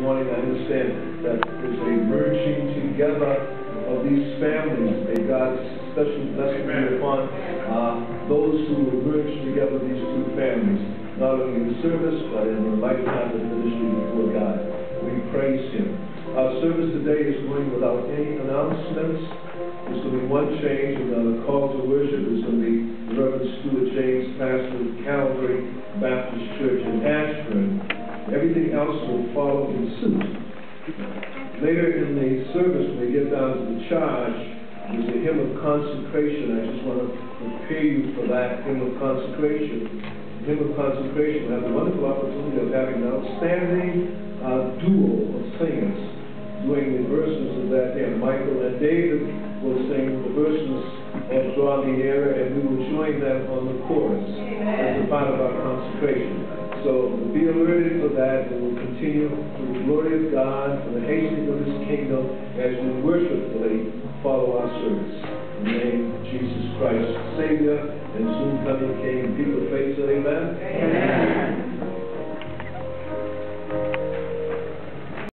morning. I understand that there's a merging together of these families. May God's special blessing be upon those who will merge together these two families, not only in service, but in the lifetime of ministry before God. We praise Him. Our service today is going without any announcements. There's going to be one change in the call to worship. There's going to be Reverend Stuart James, pastor of Calvary Baptist Church in Ashburn. Everything else will follow in suit. Later in the service, when we get down to the charge, there's a hymn of consecration. I just want to prepare you for that hymn of consecration. The hymn of consecration will have the wonderful opportunity of having an outstanding duo of singers doing the verses of that hymn. Michael and David will sing the verses of Draw Me Nearer, and we will join them on the chorus as a part of our consecration. So be alerted for that, and we'll continue to the glory of God, for the hastening of His kingdom, as we worshipfully follow our service. In the name of Jesus Christ, Savior, and soon coming King. People of faith say amen. Amen.